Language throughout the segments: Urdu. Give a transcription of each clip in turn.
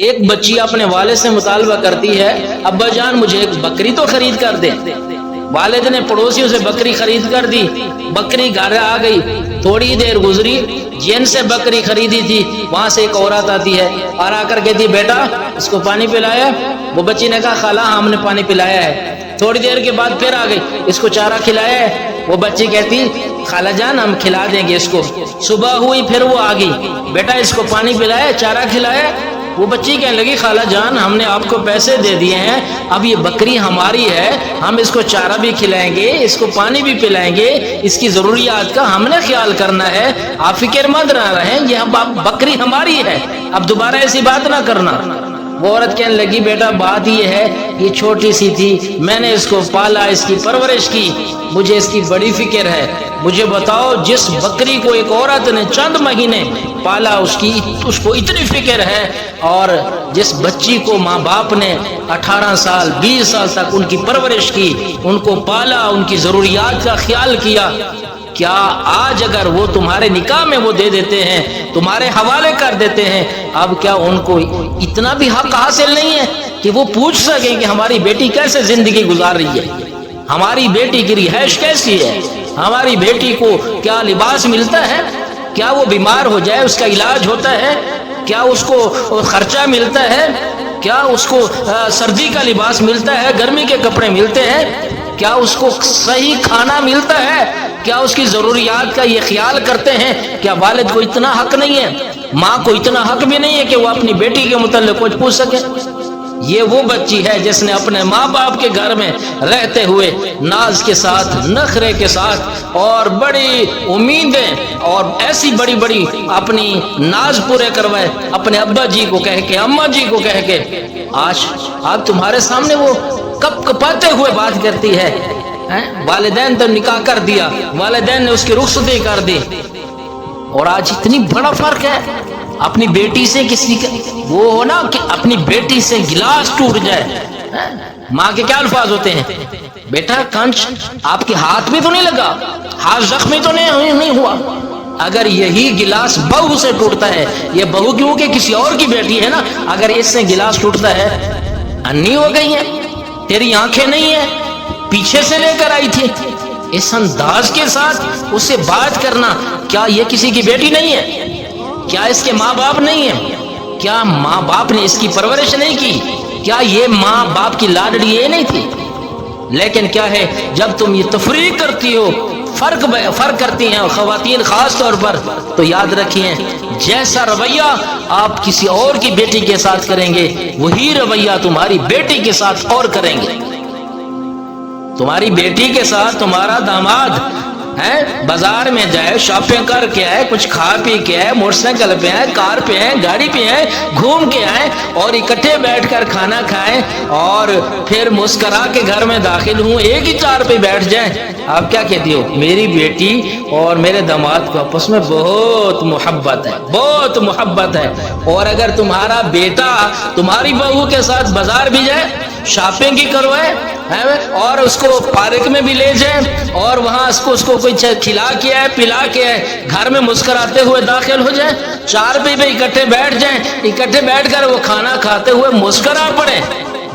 ایک بچی اپنے والد سے مطالبہ کرتی ہے ابا جان مجھے ایک بکری تو خرید کر دیں۔ والد نے پڑوسیوں سے بکری خرید کر دی، بکری گھر آ گئی۔ تھوڑی دیر گزری، جن سے بکری خریدی تھی وہاں سے ایک عورت آتی ہے اور آ کر کہتی بیٹا اس کو پانی پلایا؟ وہ بچی نے کہا خالہ ہم نے پانی پلایا ہے۔ تھوڑی دیر کے بعد پھر آ گئی، اس کو چارہ کھلایا ہے؟ وہ بچی کہتی خالہ جان ہم کھلا دیں گے اس کو۔ صبح ہوئی پھر وہ آ گئی، بیٹا اس کو پانی پلایا، چارہ کھلایا؟ وہ بچی کہنے لگی خالہ جان ہم نے آپ کو پیسے دے دیے ہیں، اب یہ بکری ہماری ہے، ہم اس کو چارہ بھی کھلائیں گے، اس کو پانی بھی پلائیں گے، اس کی ضروریات کا ہم نے خیال کرنا ہے، آپ فکر مند نہ رہیں، یہ بکری ہماری ہے، اب دوبارہ ایسی بات نہ کرنا۔ وہ عورت کہنے لگی بیٹا بات یہ ہے یہ چھوٹی سی تھی، میں نے اس کو پالا، اس کی پرورش کی، مجھے اس کی بڑی فکر ہے، مجھے بتاؤ جس بکری کو ایک عورت نے چند مہینے پالا اس کو اتنی فکر ہے، اور جس بچی کو ماں باپ نے 18 سال 20 سال تک ان کی پرورش کی، ان کو پالا، ان کی ضروریات کا خیال کیا، کیا آج اگر وہ تمہارے نکاح میں وہ دے دیتے ہیں، تمہارے حوالے کر دیتے ہیں، اب کیا ان کو اتنا بھی حق حاصل نہیں ہے کہ وہ پوچھ سکیں کہ ہماری بیٹی کیسے زندگی گزار رہی ہے، ہماری بیٹی کی رہائش کیسی ہے، ہماری بیٹی کو کیا لباس ملتا ہے، کیا وہ بیمار ہو جائے اس کا علاج ہوتا ہے، کیا اس کو خرچہ ملتا ہے، کیا اس کو سردی کا لباس ملتا ہے، گرمی کے کپڑے ملتے ہیں، کیا اس کو صحیح کھانا ملتا ہے، کیا اس کی ضروریات کا یہ خیال کرتے ہیں؟ کیا والد کو اتنا حق نہیں ہے، ماں کو اتنا حق بھی نہیں ہے کہ وہ اپنی بیٹی کے متعلق کچھ پوچھ سکے؟ یہ وہ بچی ہے جس نے اپنے ماں باپ کے گھر میں رہتے ہوئے ناز کے ساتھ، نخرے کے ساتھ اور بڑی امیدیں اور ایسی بڑی بڑی اپنی ناز پورے کروائے، اپنے ابا جی کو کہہ کے، اماں جی کو کہہ کے، آج تمہارے سامنے وہ کپ کپاتے ہوئے بات کرتی ہے، والدین تو نکاح کر دیا، والدین نے اس کی رخصتی کر دی، اور آج اتنی بڑا فرق ہے اپنی بیٹی سے کسی کا وہ ہو نا کہ اپنی بیٹی سے گلاس ٹوٹ جائے، ماں کے کیا الفاظ ہوتے ہیں، بیٹا کنچ آپ کے ہاتھ میں تو نہیں لگا، ہاتھ زخمی تو نہیں ہوا؟ اگر یہی گلاس بہو سے ٹوٹتا ہے، یہ بہو کیونکہ کسی اور کی بیٹی ہے نا، اگر اس سے گلاس ٹوٹتا ہے، انھی ہو گئی ہے، تیری آنکھیں نہیں ہیں، پیچھے سے لے کر آئی تھی، اس انداز کے ساتھ اس سے بات کرنا، کیا یہ کسی کی بیٹی نہیں ہے؟ کیا اس کے ماں باپ نہیں ہیں؟ کیا ماں باپ نے اس کی پرورش نہیں کی؟ کیا یہ ماں باپ کی لاڈلی یہ نہیں تھی؟ لیکن کیا ہے جب تم یہ تفریق کرتی ہو، فرق کرتی ہیں خواتین خاص طور پر، تو یاد رکھیے جیسا رویہ آپ کسی اور کی بیٹی کے ساتھ کریں گے وہی رویہ تمہاری بیٹی کے ساتھ اور کریں گے۔ تمہاری بیٹی کے ساتھ تمہارا داماد بازار میں جائے، شاپنگ کر کے آئے، کچھ کھا پی کے آئے، موٹر سائیکل پہ آئے، کار پہ آئے، گاڑی پہ آئے، گھوم کے آئے اور اکٹھے بیٹھ کر کھانا کھائیں اور پھر مسکرا کے گھر میں داخل ہوں، ایک ہی چار پہ بیٹھ جائیں، آپ کیا کہتی ہو؟ میری بیٹی اور میرے داماد کو آپس میں بہت محبت ہے، بہت محبت ہے۔ اور اگر تمہارا بیٹا تمہاری بہو کے ساتھ بازار بھی جائے، شاپنگ ہی کروائے اور اس کو پارک میں بھی لے جائیں اور وہاں اس کو کوئی کھلا کے آئے، پلا کے آئے، گھر میں مسکراتے ہوئے داخل ہو جائیں، چار پہ اکٹھے بیٹھ جائیں، اکٹھے بیٹھ کر وہ کھانا کھاتے ہوئے مسکرا پڑے،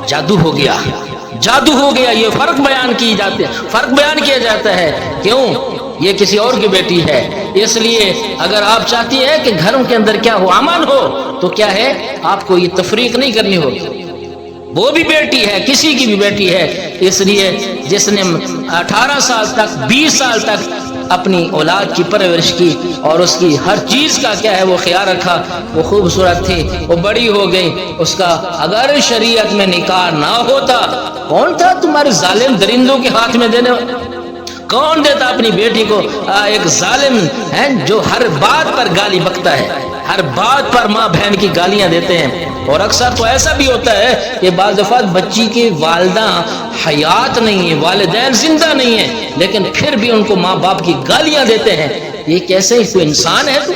جادو ہو گیا، جادو ہو گیا۔ یہ فرق بیان کیا جاتا ہے، کیوں؟ یہ کسی اور کی بیٹی ہے۔ اس لیے اگر آپ چاہتی ہیں کہ گھروں کے اندر کیا ہو، امن ہو، تو کیا ہے آپ کو یہ تفریق نہیں کرنی ہوگی، وہ بھی بیٹی ہے، کسی کی بھی بیٹی ہے۔ اس لیے جس نے 18 سال تک 20 سال تک اپنی اولاد کی پرورش کی اور اس کی ہر چیز کا کیا ہے وہ خیال رکھا، وہ خوبصورت تھی، وہ بڑی ہو گئی، اس کا اگر شریعت میں نکاح نہ ہوتا، کون تھا تمہارے ظالم درندوں کے ہاتھ میں دینے والا؟ کون دیتا اپنی بیٹی کو؟ ایک ظالم ہے جو ہر بات پر گالی بکتا ہے، ہر بات پر ماں بہن کی گالیاں دیتے ہیں۔ اور اکثر تو ایسا بھی ہوتا ہے کہ بعض دفعہ بچی کی والدہ حیات نہیں ہے، والدین زندہ نہیں ہیں، لیکن پھر بھی ان کو ماں باپ کی گالیاں دیتے ہیں۔ یہ کیسے کوئی انسان ہے تو